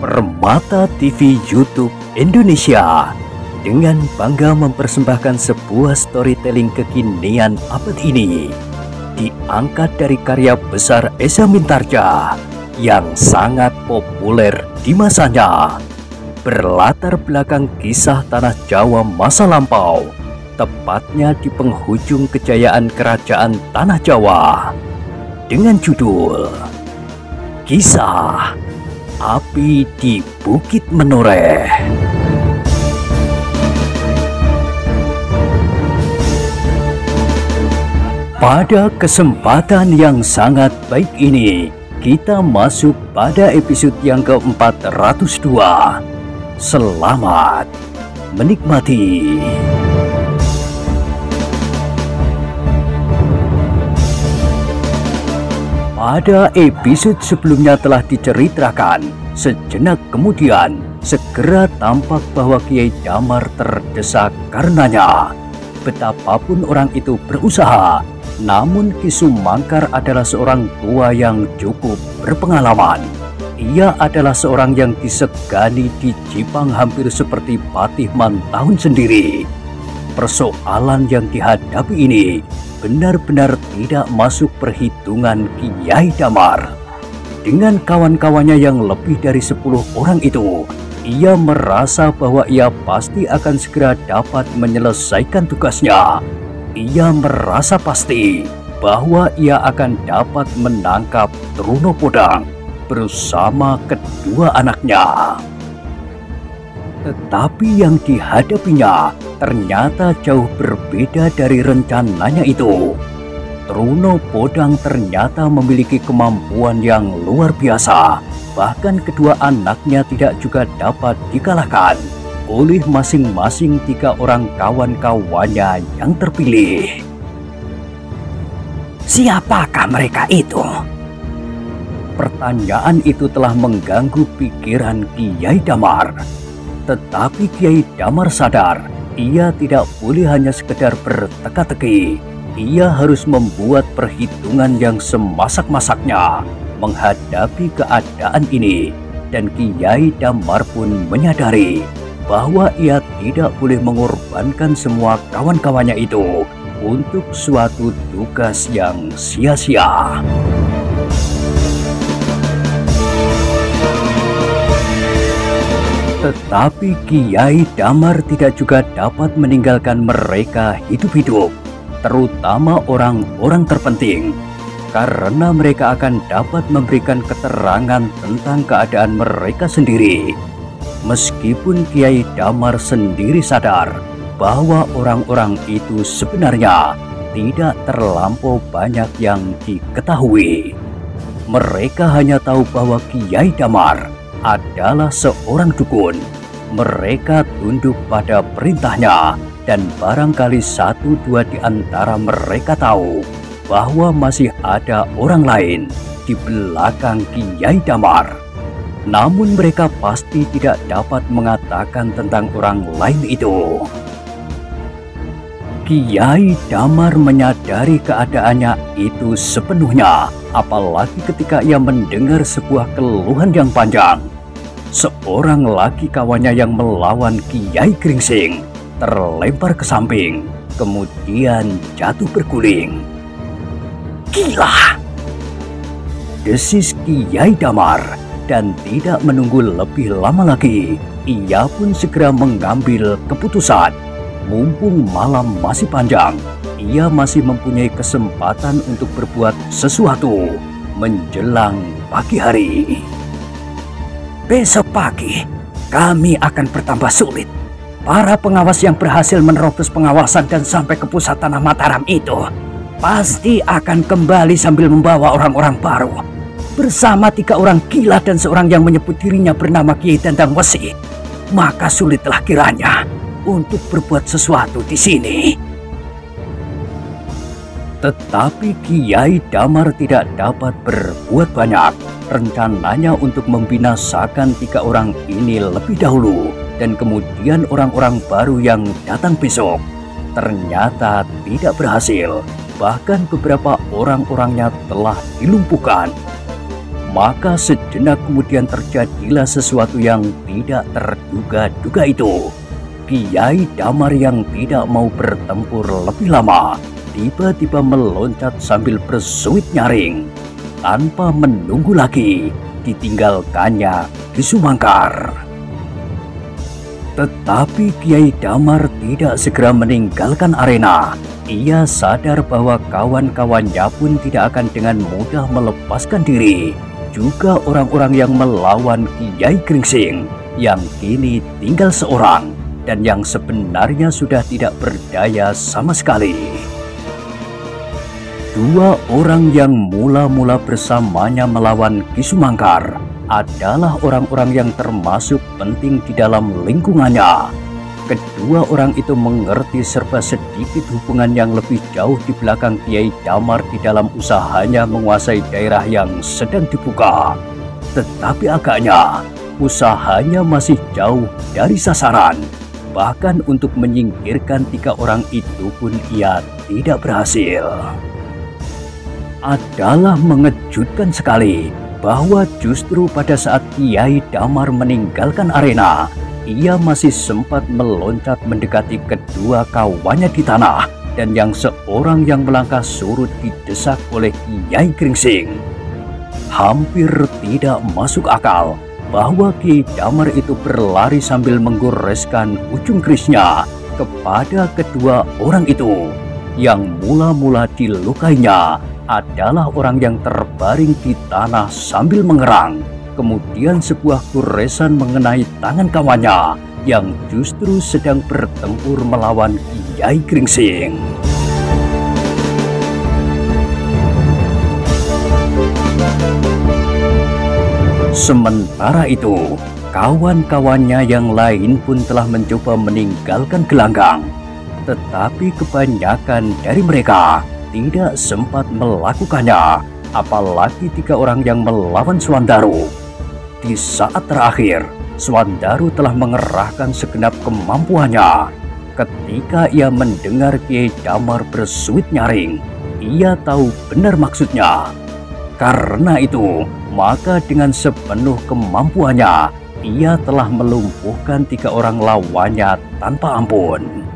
Permata TV YouTube Indonesia dengan bangga mempersembahkan sebuah storytelling kekinian abad ini, diangkat dari karya besar Esa Mintarja yang sangat populer di masanya, berlatar belakang kisah tanah Jawa masa lampau, tepatnya di penghujung kejayaan kerajaan tanah Jawa, dengan judul Kisah Api di Bukit Menoreh. Pada kesempatan yang sangat baik ini, kita masuk pada episode yang ke-402. Selamat menikmati. Pada episode sebelumnya telah diceritakan, sejenak kemudian segera tampak bahwa Kiai Damar terdesak karenanya. Betapapun orang itu berusaha, namun Ki Sumangkar adalah seorang tua yang cukup berpengalaman. Ia adalah seorang yang disegani di Jipang hampir seperti Patih Mantahun sendiri. Persoalan yang dihadapi ini benar-benar tidak masuk perhitungan Kiai Damar. Dengan kawan-kawannya yang lebih dari 10 orang itu, ia merasa bahwa ia pasti akan segera dapat menyelesaikan tugasnya. Ia merasa pasti bahwa ia akan dapat menangkap Truno Podang bersama kedua anaknya. Tetapi yang dihadapinya ternyata jauh berbeda dari rencananya itu. Truno Podang ternyata memiliki kemampuan yang luar biasa. Bahkan kedua anaknya tidak juga dapat dikalahkan oleh masing-masing 3 orang kawan-kawannya yang terpilih. Siapakah mereka itu? Pertanyaan itu telah mengganggu pikiran Kiai Damar. Tetapi Kiai Damar sadar, ia tidak boleh hanya sekedar berteka-teki. Ia harus membuat perhitungan yang semasak-masaknya menghadapi keadaan ini. Dan Kiai Damar pun menyadari bahwa ia tidak boleh mengorbankan semua kawan-kawannya itu untuk suatu tugas yang sia-sia. Tetapi Kiai Damar tidak juga dapat meninggalkan mereka hidup-hidup, terutama orang-orang terpenting, karena mereka akan dapat memberikan keterangan tentang keadaan mereka sendiri. Meskipun Kiai Damar sendiri sadar bahwa orang-orang itu sebenarnya tidak terlampau banyak yang diketahui. Mereka hanya tahu bahwa Kiai Damar adalah seorang dukun. Mereka tunduk pada perintahnya, dan barangkali 1-2 di antara mereka tahu bahwa masih ada orang lain di belakang Kiai Damar. Namun mereka pasti tidak dapat mengatakan tentang orang lain itu. Kiai Damar menyadari keadaannya itu sepenuhnya, apalagi ketika ia mendengar sebuah keluhan yang panjang. Seorang laki kawannya yang melawan Kiai Gringsing terlempar ke samping, kemudian jatuh berguling. Gila! Desis Kiai Damar, dan tidak menunggu lebih lama lagi, ia pun segera mengambil keputusan. Mumpung malam masih panjang, ia masih mempunyai kesempatan untuk berbuat sesuatu menjelang pagi hari. Besok pagi, kami akan bertambah sulit. Para pengawas yang berhasil menerobos pengawasan dan sampai ke pusat tanah Mataram itu pasti akan kembali sambil membawa orang-orang baru, bersama 3 orang gila dan seorang yang menyebut dirinya bernama Kiai Dandang Wesi. Maka sulitlah kiranya untuk berbuat sesuatu di sini. Tetapi Kiai Damar tidak dapat berbuat banyak. Rencananya untuk membinasakan 3 orang ini lebih dahulu, dan kemudian orang-orang baru yang datang besok ternyata tidak berhasil. Bahkan beberapa orang-orangnya telah dilumpuhkan. Maka sejenak kemudian terjadilah sesuatu yang tidak terduga-duga itu. Kiai Damar yang tidak mau bertempur lebih lama tiba-tiba meloncat sambil bersuit nyaring. Tanpa menunggu lagi, ditinggalkannya Kisumangkar. Tetapi Kiai Damar tidak segera meninggalkan arena. Ia sadar bahwa kawan-kawannya pun tidak akan dengan mudah melepaskan diri. Juga orang-orang yang melawan Kiai Gringsing yang kini tinggal seorang dan yang sebenarnya sudah tidak berdaya sama sekali. Dua orang yang mula-mula bersamanya melawan Kisumangkar adalah orang-orang yang termasuk penting di dalam lingkungannya. Kedua orang itu mengerti serba sedikit hubungan yang lebih jauh di belakang Kiai Damar di dalam usahanya menguasai daerah yang sedang dibuka. Tetapi agaknya usahanya masih jauh dari sasaran. Bahkan untuk menyingkirkan tiga orang itu pun ia tidak berhasil. Adalah mengejutkan sekali bahwa justru pada saat Kiai Damar meninggalkan arena, ia masih sempat meloncat mendekati kedua kawannya di tanah, dan yang seorang yang melangkah surut didesak oleh Kiai Gringsing. Hampir tidak masuk akal bahwa Kiai Damar itu berlari sambil menggoreskan ujung kerisnya kepada kedua orang itu. Yang mula-mula dilukainya adalah orang yang terbaring di tanah sambil mengerang. Kemudian sebuah goresan mengenai tangan kawannya yang justru sedang bertempur melawan Kiai Gringsing. Sementara itu, kawan-kawannya yang lain pun telah mencoba meninggalkan gelanggang. Tetapi kebanyakan dari mereka tidak sempat melakukannya, apalagi tiga orang yang melawan Swandaru. Di saat terakhir, Swandaru telah mengerahkan segenap kemampuannya. Ketika ia mendengar Kiai Damar bersuit nyaring, ia tahu benar maksudnya. Karena itu, maka dengan sepenuh kemampuannya, ia telah melumpuhkan tiga orang lawannya tanpa ampun.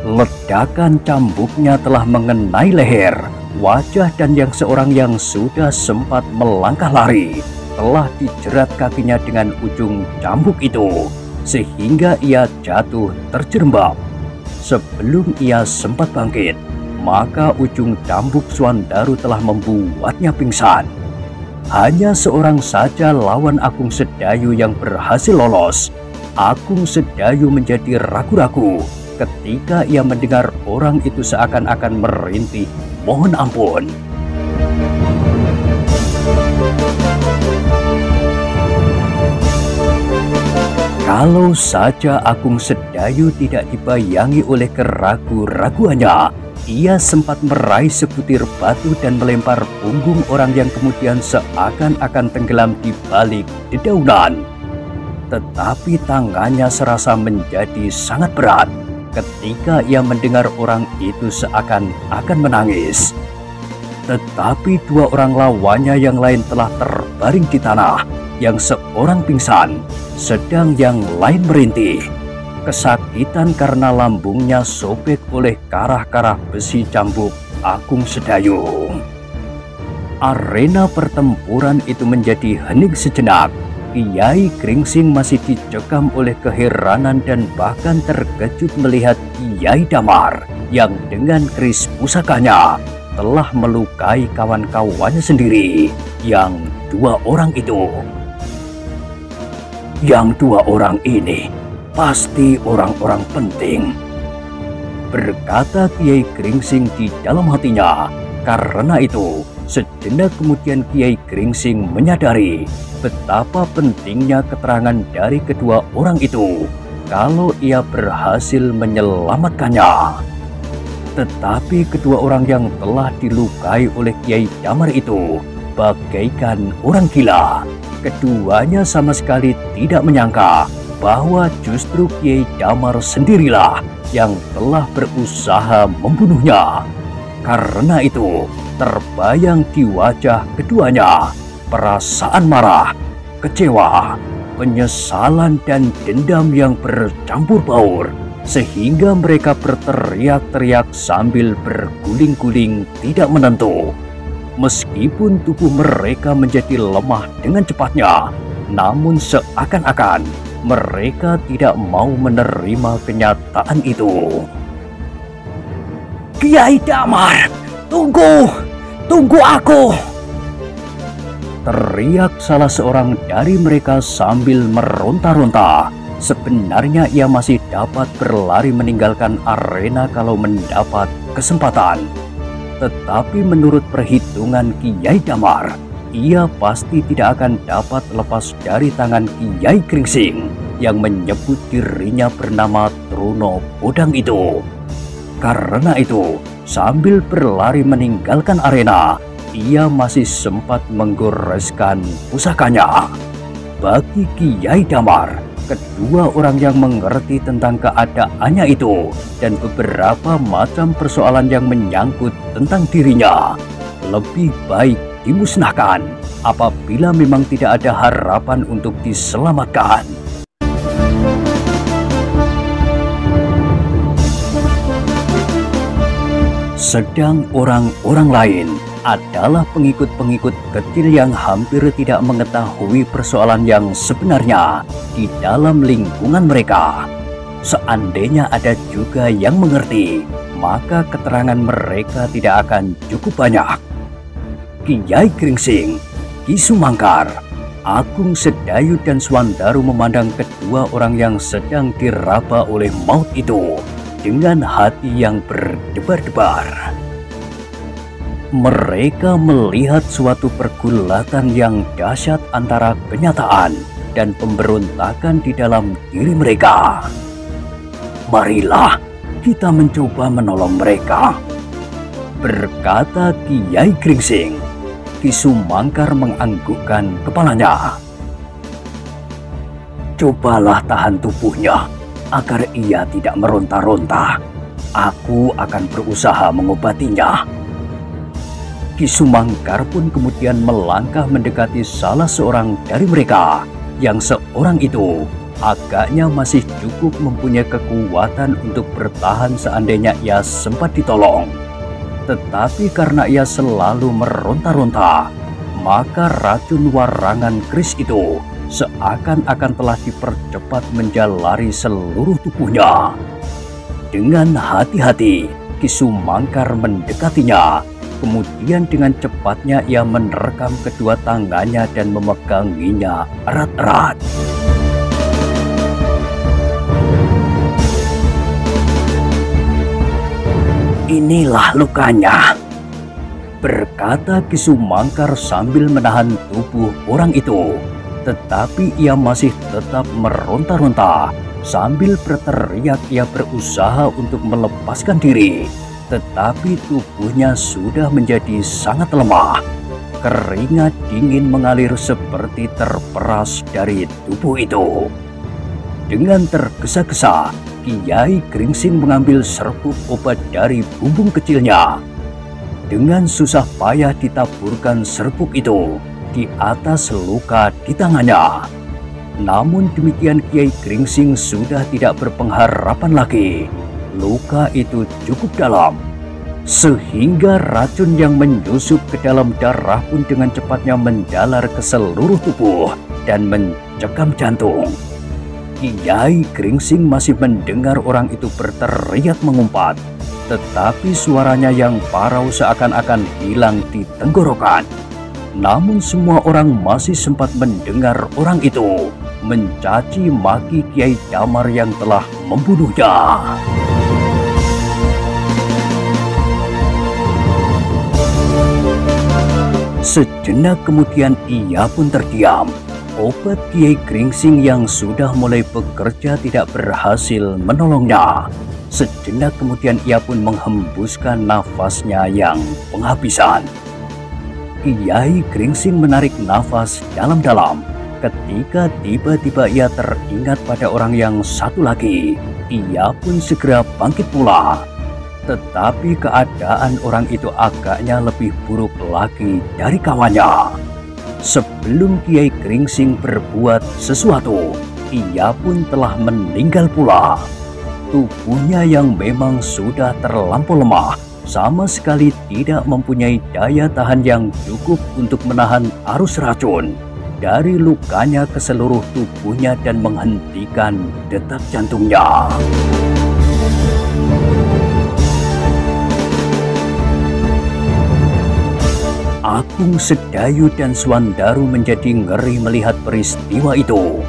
Ledakan cambuknya telah mengenai leher, wajah, dan yang seorang yang sudah sempat melangkah lari telah dijerat kakinya dengan ujung cambuk itu, sehingga ia jatuh terjerembab. Sebelum ia sempat bangkit, maka ujung cambuk Swandaru telah membuatnya pingsan. Hanya seorang saja lawan Agung Sedayu yang berhasil lolos. Agung Sedayu menjadi ragu-ragu ketika ia mendengar orang itu seakan-akan merintih mohon ampun. Kalau saja Agung Sedayu tidak dibayangi oleh keragu-raguannya, ia sempat meraih sebutir batu dan melempar punggung orang yang kemudian seakan-akan tenggelam di balik dedaunan. Tetapi tangannya serasa menjadi sangat berat ketika ia mendengar orang itu seakan-akan menangis. Tetapi dua orang lawannya yang lain telah terbaring di tanah, yang seorang pingsan, sedang yang lain merintih. Kesakitan karena lambungnya sobek oleh karah-karah besi cambuk Agung Sedayu. Arena pertempuran itu menjadi hening sejenak. Kiai Gringsing masih dicekam oleh keheranan dan bahkan terkejut melihat Kiai Damar yang dengan keris pusakanya telah melukai kawan-kawannya sendiri, yang dua orang itu. Yang dua orang ini pasti orang-orang penting, berkata Kiai Gringsing di dalam hatinya. Karena itu, sejenak kemudian Kiai Gringsing menyadari betapa pentingnya keterangan dari kedua orang itu kalau ia berhasil menyelamatkannya. Tetapi kedua orang yang telah dilukai oleh Kiai Damar itu bagaikan orang gila. Keduanya sama sekali tidak menyangka bahwa justru Kiai Damar sendirilah yang telah berusaha membunuhnya. Karena itu, terbayang di wajah keduanya perasaan marah, kecewa, penyesalan dan dendam yang bercampur baur, sehingga mereka berteriak-teriak sambil berguling-guling tidak menentu. Meskipun tubuh mereka menjadi lemah dengan cepatnya, namun seakan-akan mereka tidak mau menerima kenyataan itu. "Kiai Damar, tunggu! Tunggu aku!" teriak salah seorang dari mereka sambil meronta-ronta. Sebenarnya ia masih dapat berlari meninggalkan arena kalau mendapat kesempatan. Tetapi menurut perhitungan Kiai Damar, ia pasti tidak akan dapat lepas dari tangan Kiai Gringsing yang menyebut dirinya bernama Truno Bodang itu. Karena itu, sambil berlari meninggalkan arena, ia masih sempat menggoreskan pusakanya. Bagi Kiai Damar, kedua orang yang mengerti tentang keadaannya itu dan beberapa macam persoalan yang menyangkut tentang dirinya lebih baik dimusnahkan apabila memang tidak ada harapan untuk diselamatkan. Sedang orang-orang lain adalah pengikut-pengikut kecil yang hampir tidak mengetahui persoalan yang sebenarnya di dalam lingkungan mereka. Seandainya ada juga yang mengerti, maka keterangan mereka tidak akan cukup banyak. Kiai Gringsing, Ki Sumangkar, Agung Sedayu dan Swandaru memandang kedua orang yang sedang diraba oleh maut itu dengan hati yang berdebar-debar. Mereka melihat suatu pergulatan yang dahsyat antara kenyataan dan pemberontakan di dalam diri mereka. "Marilah kita mencoba menolong mereka," berkata Kiai Gringsing. Ki Sumangkar menganggukkan kepalanya. "Cobalah tahan tubuhnya agar ia tidak meronta-ronta. Aku akan berusaha mengobatinya." Ki Sumangkar pun kemudian melangkah mendekati salah seorang dari mereka, yang seorang itu agaknya masih cukup mempunyai kekuatan untuk bertahan seandainya ia sempat ditolong. Tetapi karena ia selalu meronta-ronta, maka racun warangan keris itu seakan-akan telah dipercepat menjalari seluruh tubuhnya. Dengan hati-hati, Ki Sumangkar mendekatinya. Kemudian dengan cepatnya ia menerkam kedua tangannya dan memeganginya erat-erat. "Inilah lukanya," berkata Ki Sumangkar sambil menahan tubuh orang itu. Tetapi ia masih tetap meronta-ronta. Sambil berteriak ia berusaha untuk melepaskan diri. Tetapi tubuhnya sudah menjadi sangat lemah. Keringat dingin mengalir seperti terperas dari tubuh itu. Dengan tergesa-gesa, Kiai Gringsing mengambil serbuk obat dari bumbung kecilnya. Dengan susah payah ditaburkan serbuk itu di atas luka di tangannya. Namun demikian Kiai Gringsing sudah tidak berpengharapan lagi. Luka itu cukup dalam, sehingga racun yang menyusup ke dalam darah pun dengan cepatnya menjalar ke seluruh tubuh dan mencekam jantung. Kiai Gringsing masih mendengar orang itu berteriak mengumpat, tetapi suaranya yang parau seakan-akan hilang di tenggorokan. Namun semua orang masih sempat mendengar orang itu mencaci maki Kiai Damar yang telah membunuhnya. Sejenak kemudian ia pun terdiam. Obat Kiai Gringsing yang sudah mulai bekerja tidak berhasil menolongnya. Sejenak kemudian ia pun menghembuskan nafasnya yang penghabisan. Kiai Gringsing menarik nafas dalam-dalam. Ketika tiba-tiba ia teringat pada orang yang satu lagi, ia pun segera bangkit pula. Tetapi keadaan orang itu agaknya lebih buruk lagi dari kawannya. Sebelum Kiai Gringsing berbuat sesuatu, ia pun telah meninggal pula. Tubuhnya yang memang sudah terlampau lemah, sama sekali tidak mempunyai daya tahan yang cukup untuk menahan arus racun dari lukanya ke seluruh tubuhnya dan menghentikan detak jantungnya. Agung Sedayu dan Swandaru menjadi ngeri melihat peristiwa itu.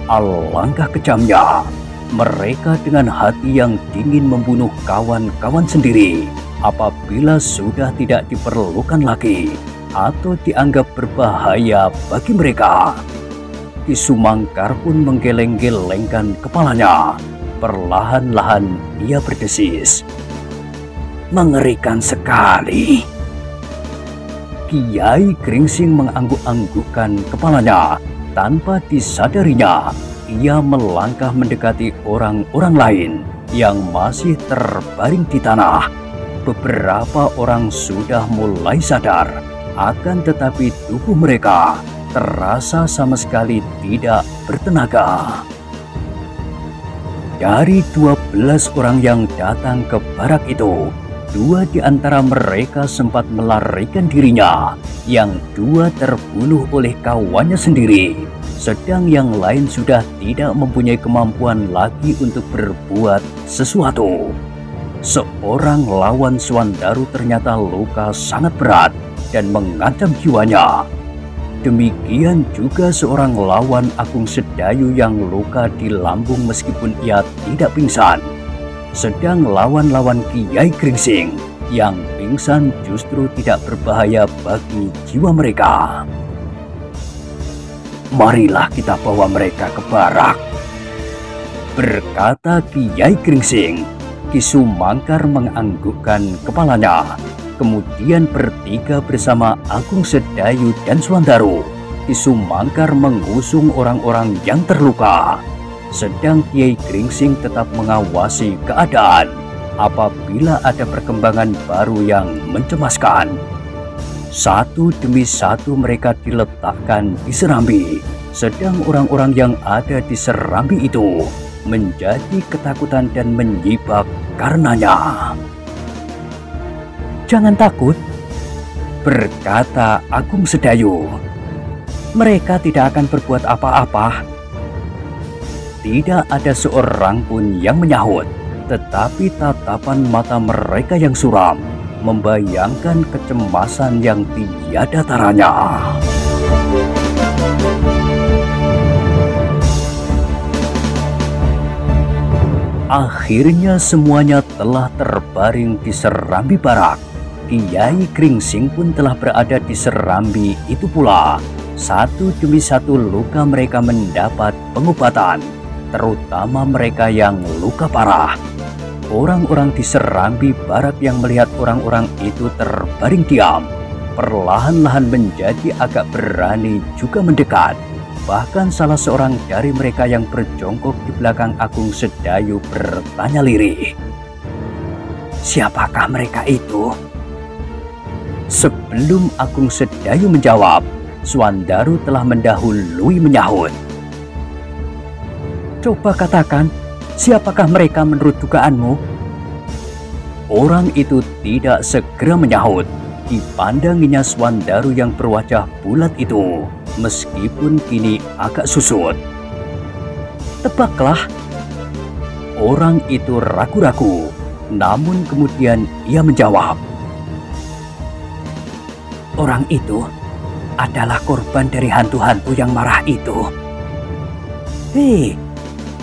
Alangkah kejamnya mereka dengan hati yang dingin membunuh kawan-kawan sendiri apabila sudah tidak diperlukan lagi atau dianggap berbahaya bagi mereka. Ki Sumangkar pun menggeleng-gelengkan kepalanya. Perlahan-lahan ia berdesis, "Mengerikan sekali." Kiai Gringsing mengangguk-anggukkan kepalanya. Tanpa disadarinya, ia melangkah mendekati orang-orang lain yang masih terbaring di tanah. Beberapa orang sudah mulai sadar, akan tetapi tubuh mereka terasa sama sekali tidak bertenaga. Dari 12 orang yang datang ke barak itu, 2 di antara mereka sempat melarikan dirinya, yang 2 terbunuh oleh kawannya sendiri, sedang yang lain sudah tidak mempunyai kemampuan lagi untuk berbuat sesuatu. Seorang lawan Swandaru ternyata luka sangat berat dan mengancam jiwanya. Demikian juga seorang lawan Agung Sedayu yang luka di lambung meskipun ia tidak pingsan. Sedang lawan-lawan Kiai Gringsing yang pingsan justru tidak berbahaya bagi jiwa mereka. "Marilah kita bawa mereka ke barak," berkata Kiai Gringsing. Ki Sumangkar menganggukkan kepalanya. Kemudian bertiga bersama Agung Sedayu dan Swandaru, Ki Sumangkar mengusung orang-orang yang terluka. Sedang Kiai Gringsing tetap mengawasi keadaan apabila ada perkembangan baru yang mencemaskan. Satu demi satu mereka diletakkan di serambi, sedang orang-orang yang ada di serambi itu menjadi ketakutan dan menyibak karenanya. "Jangan takut," berkata Agung Sedayu. "Mereka tidak akan berbuat apa-apa." Tidak ada seorang pun yang menyahut, tetapi tatapan mata mereka yang suram membayangkan kecemasan yang tiada taranya. Akhirnya semuanya telah terbaring di serambi barak. Kiai Gringsing pun telah berada di serambi itu pula. Satu demi satu luka mereka mendapat pengobatan, terutama mereka yang luka parah. Orang-orang di serambi barak yang melihat orang-orang itu terbaring diam, perlahan-lahan menjadi agak berani juga mendekat. Bahkan salah seorang dari mereka yang berjongkok di belakang Agung Sedayu bertanya lirih, "Siapakah mereka itu?" Sebelum Agung Sedayu menjawab, Swandaru telah mendahului menyahut, "Coba katakan, siapakah mereka menurut dugaanmu?" Orang itu tidak segera menyahut. Dipandanginya Swandaru yang berwajah bulat itu, meskipun kini agak susut. "Tebaklah." Orang itu ragu-ragu, namun kemudian ia menjawab, "Orang itu adalah korban dari hantu-hantu yang marah itu." "Hei,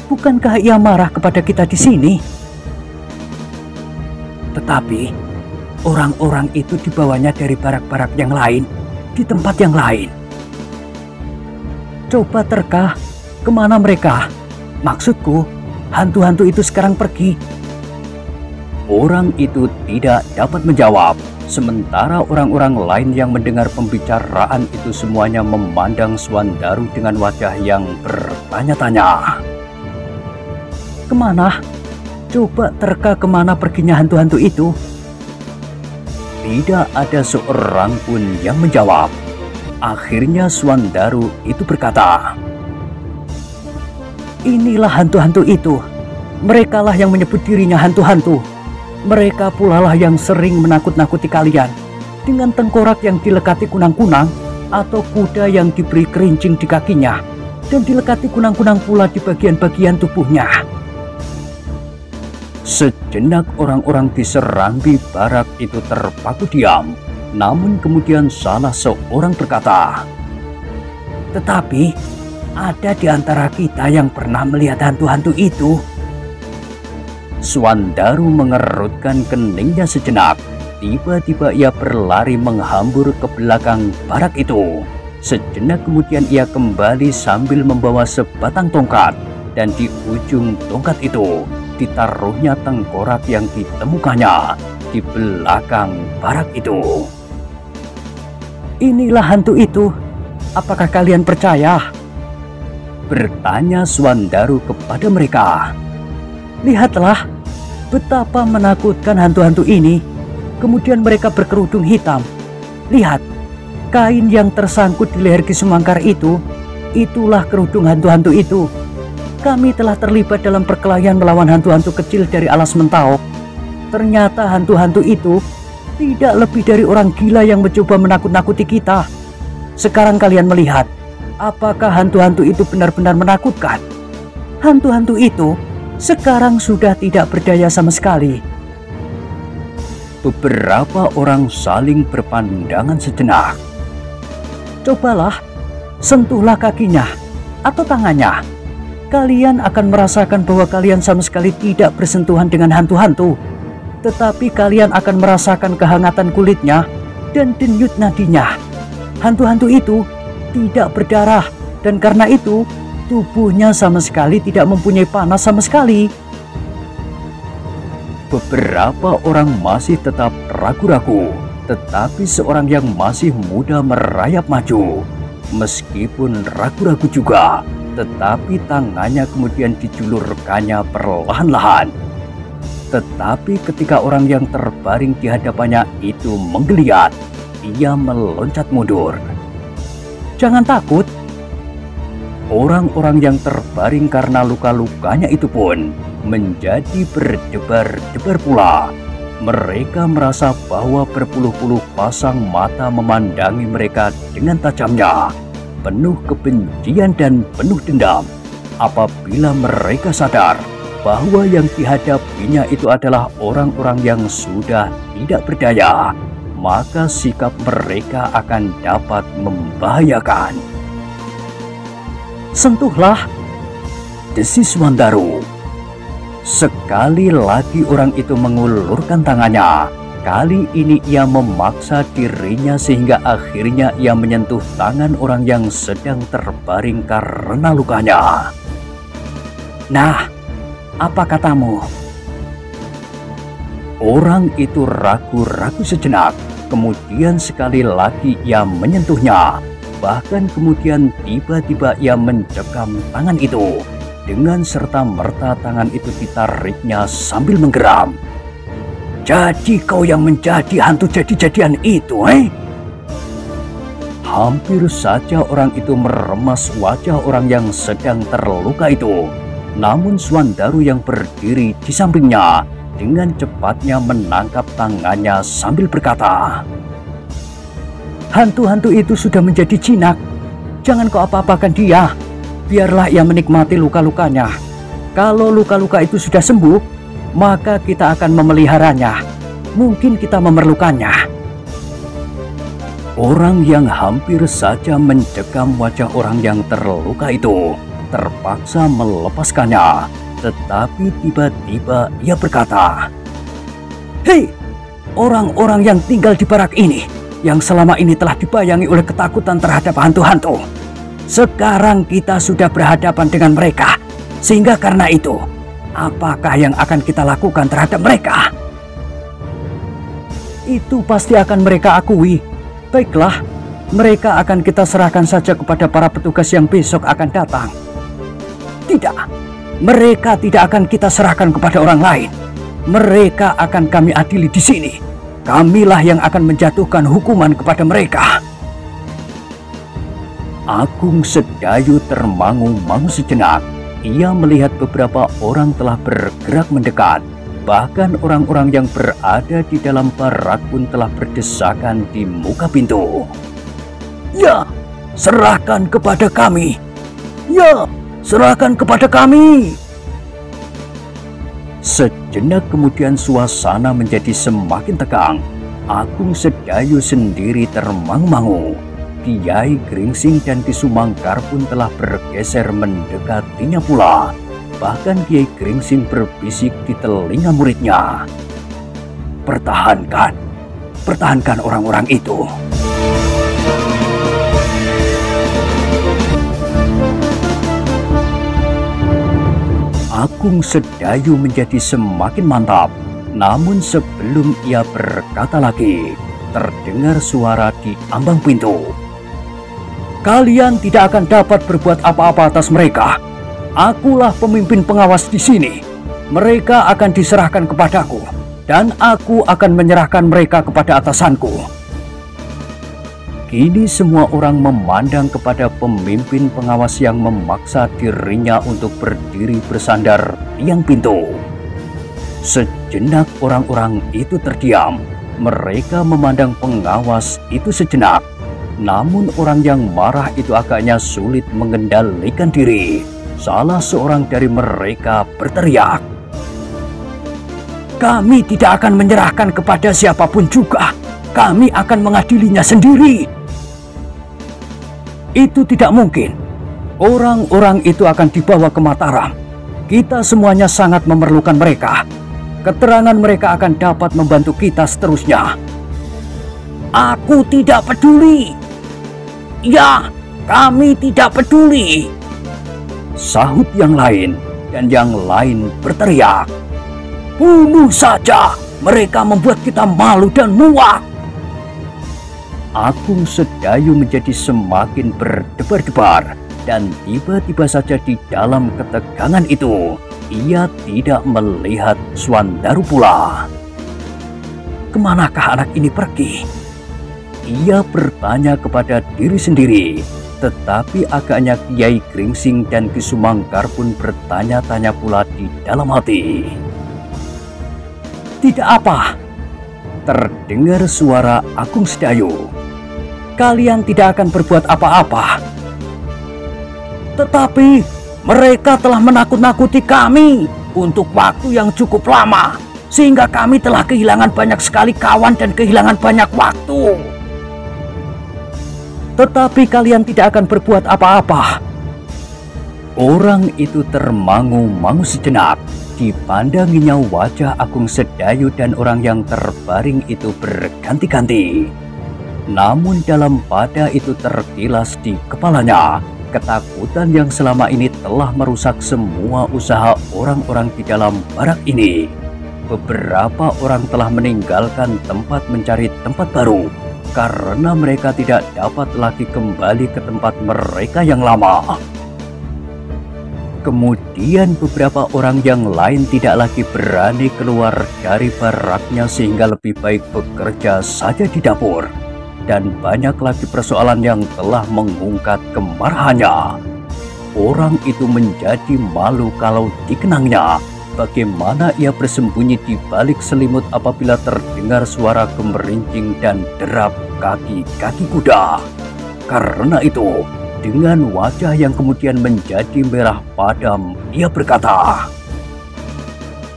bukankah ia marah kepada kita di sini?" "Tetapi orang-orang itu dibawanya dari barak-barak yang lain, di tempat yang lain." "Coba terka, kemana mereka? Maksudku, hantu-hantu itu sekarang pergi." Orang itu tidak dapat menjawab. Sementara orang-orang lain yang mendengar pembicaraan itu semuanya memandang Swandaru dengan wajah yang bertanya-tanya. Kemana? Coba terka kemana perginya hantu-hantu itu? Tidak ada seorang pun yang menjawab. Akhirnya Swandaru itu berkata, inilah hantu-hantu itu. Merekalah yang menyebut dirinya hantu-hantu. Mereka pula lah yang sering menakut-nakuti kalian dengan tengkorak yang dilekati kunang-kunang atau kuda yang diberi kerincing di kakinya dan dilekati kunang-kunang pula di bagian-bagian tubuhnya. Sejenak orang-orang di serambi barak itu terpaku diam, namun kemudian salah seorang berkata, tetapi ada di antara kita yang pernah melihat hantu-hantu itu. Swandaru mengerutkan keningnya sejenak. Tiba-tiba ia berlari menghambur ke belakang barak itu. Sejenak kemudian ia kembali sambil membawa sebatang tongkat, dan di ujung tongkat itu ditaruhnya tengkorak yang ditemukannya di belakang barak itu. Inilah hantu itu. Apakah kalian percaya? Bertanya Swandaru kepada mereka. Lihatlah betapa menakutkan hantu-hantu ini. Kemudian mereka berkerudung hitam. Lihat, kain yang tersangkut di leher Ki Sumangkar itu, itulah kerudung hantu-hantu itu. Kami telah terlibat dalam perkelahian melawan hantu-hantu kecil dari alas Mentawai. Ternyata hantu-hantu itu tidak lebih dari orang gila yang mencoba menakut-nakuti kita. Sekarang kalian melihat, apakah hantu-hantu itu benar-benar menakutkan? Hantu-hantu itu sekarang sudah tidak berdaya sama sekali. Beberapa orang saling berpandangan sejenak. Cobalah, sentuhlah kakinya atau tangannya. Kalian akan merasakan bahwa kalian sama sekali tidak bersentuhan dengan hantu-hantu. Tetapi kalian akan merasakan kehangatan kulitnya dan denyut nadinya. Hantu-hantu itu tidak berdarah, dan karena itu tubuhnya sama sekali tidak mempunyai panas sama sekali. Beberapa orang masih tetap ragu-ragu, tetapi seorang yang masih muda merayap maju. Meskipun ragu-ragu juga, tetapi tangannya kemudian dijulurkannya perlahan-lahan. Tetapi ketika orang yang terbaring di hadapannya itu menggeliat, ia meloncat mundur. Jangan takut. Orang-orang yang terbaring karena luka-lukanya itu pun menjadi berdebar-debar pula. Mereka merasa bahwa berpuluh-puluh pasang mata memandangi mereka dengan tajamnya, penuh kebencian dan penuh dendam. Apabila mereka sadar bahwa yang dihadapinya itu adalah orang-orang yang sudah tidak berdaya, maka sikap mereka akan dapat membahayakan. Sentuhlah, desis Swandaru. Sekali lagi orang itu mengulurkan tangannya. Kali ini ia memaksa dirinya sehingga akhirnya ia menyentuh tangan orang yang sedang terbaring karena lukanya. Nah, apa katamu? Orang itu ragu-ragu sejenak. Kemudian sekali lagi ia menyentuhnya. Bahkan kemudian tiba-tiba ia mencekam tangan itu. Dengan serta-merta tangan itu ditariknya sambil menggeram. Jadi kau yang menjadi hantu jadi-jadian itu, Hampir saja orang itu meremas wajah orang yang sedang terluka itu. Namun Swandaru yang berdiri di sampingnya dengan cepatnya menangkap tangannya sambil berkata, hantu-hantu itu sudah menjadi jinak. Jangan kau apa-apakan dia. Biarlah ia menikmati luka-lukanya. Kalau luka-luka itu sudah sembuh, maka kita akan memeliharanya. Mungkin kita memerlukannya. Orang yang hampir saja mencekam wajah orang yang terluka itu terpaksa melepaskannya. Tetapi tiba-tiba ia berkata, hei, orang-orang yang tinggal di barak ini, yang selama ini telah dibayangi oleh ketakutan terhadap hantu-hantu. Sekarang kita sudah berhadapan dengan mereka. Sehingga karena itu, apakah yang akan kita lakukan terhadap mereka? itu pasti akan mereka akui. Baiklah, mereka akan kita serahkan saja kepada para petugas yang besok akan datang. Tidak, mereka tidak akan kita serahkan kepada orang lain. Mereka akan kami adili di sini. Kamilah yang akan menjatuhkan hukuman kepada mereka. Agung Sedayu termangu-mangu sejenak. Ia melihat beberapa orang telah bergerak mendekat. Bahkan orang-orang yang berada di dalam barak pun telah berdesakan di muka pintu. Ya, serahkan kepada kami. Ya, serahkan kepada kami. Sejenak kemudian suasana menjadi semakin tegang. Agung Sedayu sendiri termangu-mangu. Kiai Gringsing dan Ki Sumangkar pun telah bergeser mendekatinya pula. Bahkan Kiai Gringsing berbisik di telinga muridnya. Pertahankan, pertahankan orang-orang itu. Agung Sedayu menjadi semakin mantap. Namun sebelum ia berkata lagi, terdengar suara di ambang pintu. Kalian tidak akan dapat berbuat apa-apa atas mereka. Akulah pemimpin pengawas di sini. Mereka akan diserahkan kepadaku, dan aku akan menyerahkan mereka kepada atasanku. Kini semua orang memandang kepada pemimpin pengawas yang memaksa dirinya untuk berdiri bersandar tiang pintu. Sejenak orang-orang itu terdiam. Mereka memandang pengawas itu sejenak. Namun orang yang marah itu agaknya sulit mengendalikan diri. Salah seorang dari mereka berteriak, "Kami tidak akan menyerahkan kepada siapapun juga. Kami akan mengadilinya sendiri." Itu tidak mungkin. Orang-orang itu akan dibawa ke Mataram. Kita semuanya sangat memerlukan mereka. Keterangan mereka akan dapat membantu kita seterusnya. Aku tidak peduli. Ya, kami tidak peduli, sahut yang lain, dan yang lain berteriak, "Bunuh saja, mereka membuat kita malu dan muak." Agung Sedayu menjadi semakin berdebar-debar, dan tiba-tiba saja di dalam ketegangan itu, ia tidak melihat Swandaru pula. Kemanakah anak ini pergi? Ia bertanya kepada diri sendiri, tetapi agaknya Kiai Gringsing dan Ki Sumangkar pun bertanya-tanya pula di dalam hati. Tidak apa, terdengar suara Agung Sedayu. Kalian tidak akan berbuat apa-apa. Tetapi mereka telah menakut-nakuti kami untuk waktu yang cukup lama, sehingga kami telah kehilangan banyak sekali kawan dan kehilangan banyak waktu. Tetapi kalian tidak akan berbuat apa-apa. Orang itu termangu-mangu sejenak. Dipandanginya wajah Agung Sedayu dan orang yang terbaring itu berganti-ganti. Namun dalam pada itu terkilas di kepalanya ketakutan yang selama ini telah merusak semua usaha orang-orang di dalam barak ini. Beberapa orang telah meninggalkan tempat mencari tempat baru, karena mereka tidak dapat lagi kembali ke tempat mereka yang lama. Kemudian beberapa orang yang lain tidak lagi berani keluar dari baraknya sehingga lebih baik bekerja saja di dapur. Dan banyak lagi persoalan yang telah mengungkat kemarahannya. Orang itu menjadi malu kalau dikenangnya bagaimana ia bersembunyi di balik selimut apabila terdengar suara gemerincing dan derap kaki-kaki kuda. Karena itu, dengan wajah yang kemudian menjadi merah padam, ia berkata,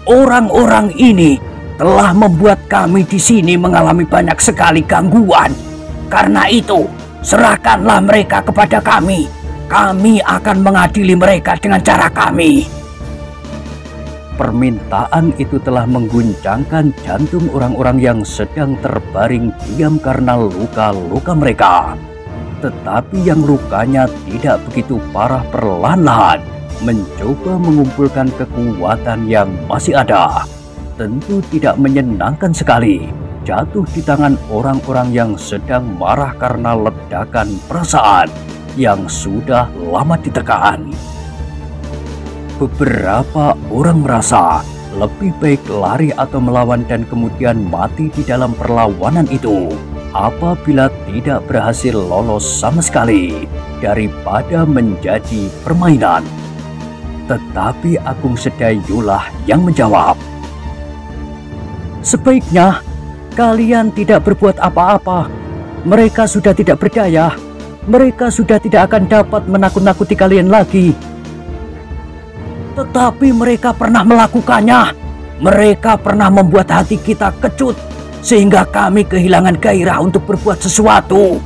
"Orang-orang ini telah membuat kami di sini mengalami banyak sekali gangguan. Karena itu, serahkanlah mereka kepada kami. Kami akan mengadili mereka dengan cara kami." Permintaan itu telah mengguncangkan jantung orang-orang yang sedang terbaring diam karena luka-luka mereka. Tetapi yang lukanya tidak begitu parah perlahan-lahan mencoba mengumpulkan kekuatan yang masih ada. Tentu tidak menyenangkan sekali. jatuh di tangan orang-orang yang sedang marah karena ledakan perasaan yang sudah lama ditekan. Beberapa orang merasa lebih baik lari atau melawan dan kemudian mati di dalam perlawanan itu apabila tidak berhasil lolos sama sekali daripada menjadi permainan. Tetapi Agung Sedayulah yang menjawab, "Sebaiknya kalian tidak berbuat apa-apa. Mereka sudah tidak berdaya. Mereka sudah tidak akan dapat menakut-nakuti kalian lagi." Tetapi mereka pernah melakukannya. Mereka pernah membuat hati kita kecut sehingga kami kehilangan gairah untuk berbuat sesuatu.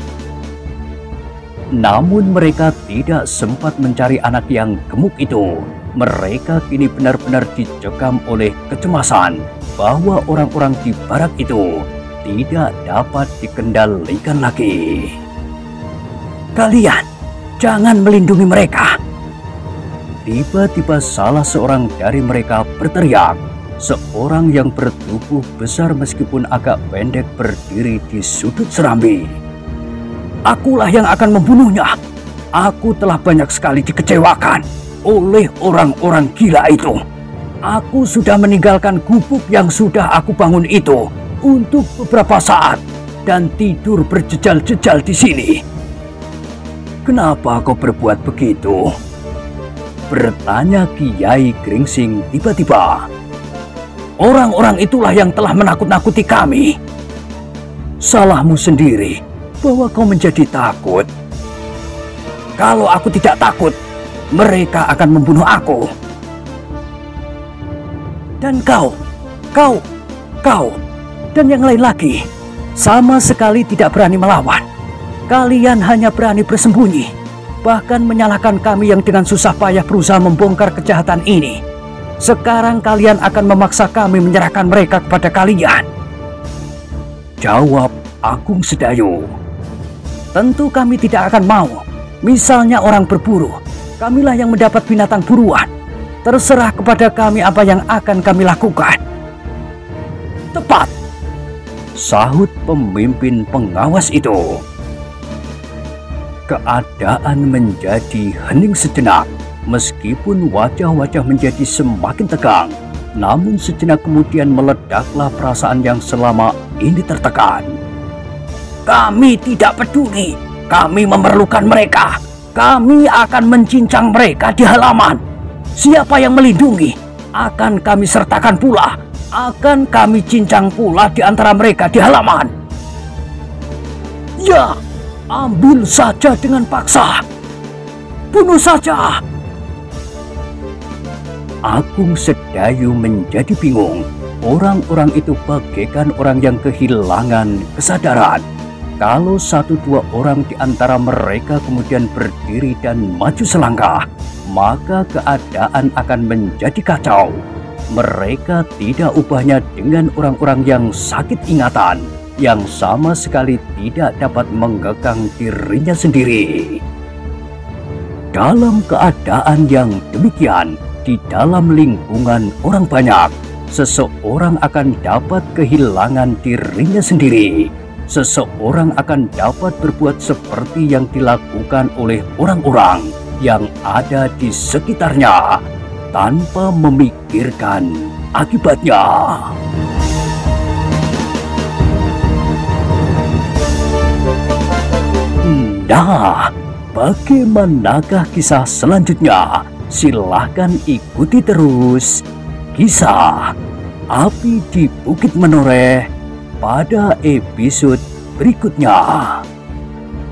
Namun mereka tidak sempat mencari anak yang gemuk itu. Mereka kini benar-benar dicekam oleh kecemasan bahwa orang-orang di barak itu tidak dapat dikendalikan lagi. "Kalian jangan melindungi mereka." Tiba-tiba salah seorang dari mereka berteriak. Seorang yang bertubuh besar meskipun agak pendek berdiri di sudut serambi. "Akulah yang akan membunuhnya. Aku telah banyak sekali dikecewakan oleh orang-orang gila itu. Aku sudah meninggalkan gubuk yang sudah aku bangun itu untuk beberapa saat dan tidur berjejal-jejal di sini." "Kenapa kau berbuat begitu?" bertanya Kiai Gringsing tiba-tiba. "Orang-orang itulah yang telah menakut-nakuti kami." "Salahmu sendiri bahwa kau menjadi takut." "Kalau aku tidak takut, mereka akan membunuh aku." "Dan kau, dan yang lain lagi, sama sekali tidak berani melawan. Kalian hanya berani bersembunyi, bahkan menyalahkan kami yang dengan susah payah berusaha membongkar kejahatan ini. Sekarang kalian akan memaksa kami menyerahkan mereka kepada kalian." Jawab Agung Sedayu. "Tentu kami tidak akan mau. Misalnya orang berburu, kamilah yang mendapat binatang buruan. Terserah kepada kami apa yang akan kami lakukan." "Tepat," sahut pemimpin pengawas itu. Keadaan menjadi hening sejenak. Meskipun wajah-wajah menjadi semakin tegang, namun sejenak kemudian meledaklah perasaan yang selama ini tertekan. "Kami tidak peduli. Kami memerlukan mereka. Kami akan mencincang mereka di halaman. Siapa yang melindungi akan kami sertakan pula. Akan kami cincang pula di antara mereka di halaman. Ya, ambil saja dengan paksa. Bunuh saja." Agung Sedayu menjadi bingung. Orang-orang itu bagaikan orang yang kehilangan kesadaran. Kalau satu dua orang di antara mereka kemudian berdiri dan maju selangkah, maka keadaan akan menjadi kacau. Mereka tidak ubahnya dengan orang-orang yang sakit ingatan, yang sama sekali tidak dapat mengekang dirinya sendiri. Dalam keadaan yang demikian, di dalam lingkungan orang banyak, seseorang akan dapat kehilangan dirinya sendiri. Seseorang akan dapat berbuat seperti yang dilakukan oleh orang-orang yang ada di sekitarnya tanpa memikirkan akibatnya. Nah, bagaimanakah kisah selanjutnya? Silahkan ikuti terus kisah Api di Bukit Menoreh pada episode berikutnya.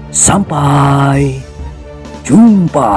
Sampai jumpa.